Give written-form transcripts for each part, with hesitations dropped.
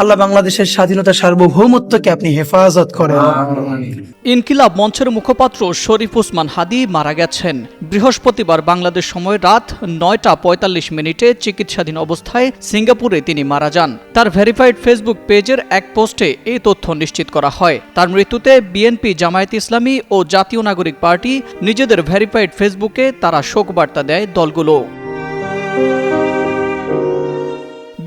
আল্লাহ বাংলাদেশের স্বাধীনতা সার্বভৌমত্বকে আপনি হেফাজত করেন। ইনকিলাব মঞ্চের মুখপাত্র শরীফ ওসমান হাদী মারা গেছেন। বৃহস্পতিবার বাংলাদেশ সময় রাত ৯টা ৪৫ চিকিৎসাধীন অবস্থায় সিঙ্গাপুরে তিনি মারা যান। তার ভেরিফাইড ফেসবুক পেজের এক পোস্টে এই তথ্য নিশ্চিত করা হয়। তার মৃত্যুতে বিএনপি, জামায়াতে ইসলামী ও জাতীয় নাগরিক পার্টি নিজেদের ভেরিফাইড ফেসবুকে তারা শোকবার্তা দেয় দলগুলো।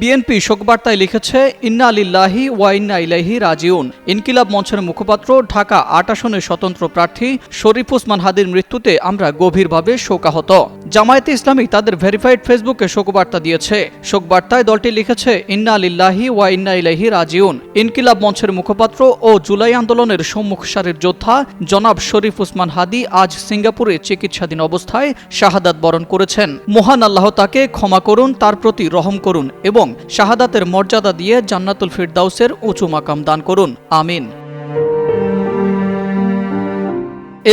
বিএনপি শোকবার্তায় লিখেছে, ইন্না লিল্লাহি ওয়া ইন্না ইলাইহি রাজিউন। ইনকিলাব মঞ্চের মুখপাত্র, ঢাকা ৮ আসনের স্বতন্ত্র প্রার্থী শরীফ ওসমান হাদীর মৃত্যুতে আমরা গভীরভাবে শোকাহত। জামায়াতে ইসলামী তাদের ভেরিফাইড ফেসবুকে শোকবার্তা দিয়েছে। শোকবার্তায় দলটি লিখেছে, ইন্না লিল্লাহি ওয়া ইন্না ইলাইহি রাজিউন। ইনকিলাব মঞ্চের মুখপাত্র ও জুলাই আন্দোলনের সম্মুখ সারির যোদ্ধা জনাব শরীফ ওসমান হাদী আজ সিঙ্গাপুরে চিকিৎসাধীন অবস্থায় শাহাদাত বরণ করেছেন। মহান আল্লাহ তাকে ক্ষমা করুন, তার প্রতি রহম করুন এবং শাহাদাতের মর্যাদা দিয়ে জান্নাতুল ফিরদাউসের উঁচু মাকাম দান করুন, আমিন।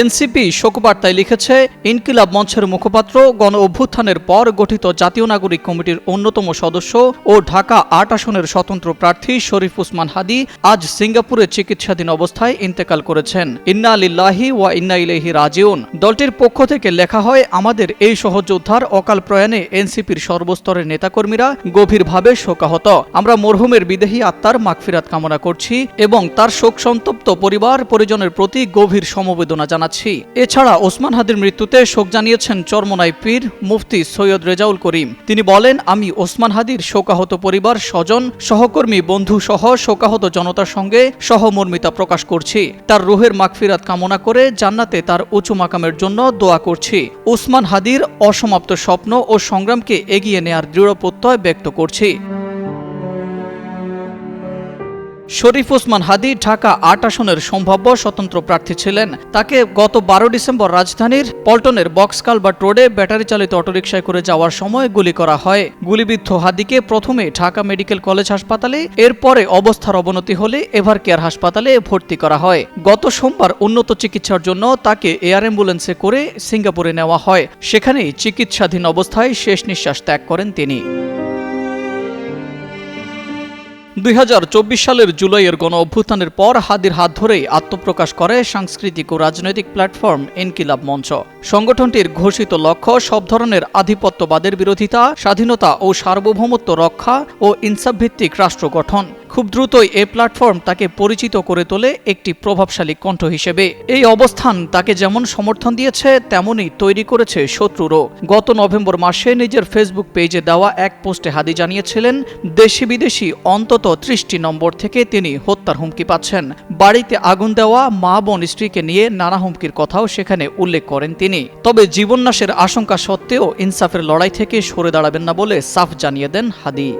এনসিপি শোকবার্তায় লিখেছে, ইনকিলাব মঞ্চের মুখপাত্র গণ অভ্যুত্থানের পর গঠিত জাতীয় নাগরিক কমিটির অন্যতম সদস্য ও ঢাকা ৮ আসনের স্বতন্ত্র প্রার্থী শরীফ ওসমান হাদী আজ সিঙ্গাপুরে চিকিৎসাধীন অবস্থায় ইন্তেকাল করেছেন। ইন্না লিল্লাহি ওয়া ইন্না ইলাইহি রাজিউন। দলটির পক্ষ থেকে লেখা হয়, আমাদের এই সহযোদ্ধার অকাল প্রয়াণে এনসিপির সর্বস্তরের নেতাকর্মীরা গভীরভাবে শোকাহত। আমরা মরহুমের বিদেহী আত্মার মাগফিরাত কামনা করছি এবং তার শোকসন্তপ্ত পরিবার পরিজনের প্রতি গভীর সমবেদনা জানাচ্ছি। এছাড়া ওসমান হাদীর মৃত্যুতে শোক জানিয়েছেন চরমোনাই পীর মুফতি সৈয়দ রেজাউল করিম। তিনি বলেন, আমি ওসমান হাদীর শোকাহত পরিবার, স্বজন, সহকর্মী, বন্ধু সহ শোকাহত জনতার সঙ্গে সহমর্মিতা প্রকাশ করছি। তার রুহের মাগফিরাত কামনা করে জান্নাতে তার উঁচু মাকামের জন্য দোয়া করছি। ওসমান হাদীর অসমাপ্ত স্বপ্ন ও সংগ্রামকে এগিয়ে নেয়ার দৃঢ় প্রত্যয় ব্যক্ত করছি। শরীফ ওসমান হাদী ঢাকা ৮ আসনের সম্ভাব্য স্বতন্ত্র প্রার্থী ছিলেন। তাকে গত ১২ ডিসেম্বর রাজধানীর পল্টনের বক্স কালভার্ট রোডে ব্যাটারি চালিত অটোরিকশায় করে যাওয়ার সময় গুলি করা হয়। গুলিবিদ্ধ হাদীকে প্রথমে ঢাকা মেডিকেল কলেজ হাসপাতালে, এরপরে অবস্থার অবনতি হলে এভার কেয়ার হাসপাতালে ভর্তি করা হয়। গত সোমবার উন্নত চিকিৎসার জন্য তাকে এয়ার অ্যাম্বুলেন্সে করে সিঙ্গাপুরে নেওয়া হয়। সেখানেই চিকিৎসাধীন অবস্থায় শেষ নিঃশ্বাস ত্যাগ করেন তিনি। ২০২৪ সালের জুলাইয়ের গণ অভ্যুত্থানের পর হাদীর হাত ধরেই আত্মপ্রকাশ করে সাংস্কৃতিক ও রাজনৈতিক প্ল্যাটফর্ম ইনকিলাব মঞ্চ। সংগঠনটির ঘোষিত লক্ষ্য সব ধরনের আধিপত্যবাদের বিরোধিতা, স্বাধীনতা ও সার্বভৌমত্ব রক্ষা ও ইনসাফভিত্তিক রাষ্ট্র গঠন। খুব দ্রুতই এই প্ল্যাটফর্ম তাকে পরিচিত করে তোলে একটি প্রভাবশালী কণ্ঠ হিসেবে। এই অবস্থান তাকে যেমন সমর্থন দিয়েছে, তেমনই তৈরি করেছে শত্রুরও। গত নভেম্বর মাসে নিজের ফেসবুক পেজে দেওয়া এক পোস্টে হাদী জানিয়েছিলেন, দেশি বিদেশি অন্তত ৩০টি নম্বর থেকে তিনি হত্যার হুমকি পাচ্ছেন। বাড়িতে আগুন দেওয়া, মা বোন স্ত্রীকে নিয়ে নানা হুমকির কথাও সেখানে উল্লেখ করেন তিনি। তবে জীবননাশের আশঙ্কা সত্ত্বেও ইনসাফের লড়াই থেকে সরে দাঁড়াবেন না বলে সাফ জানিয়ে দেন হাদী।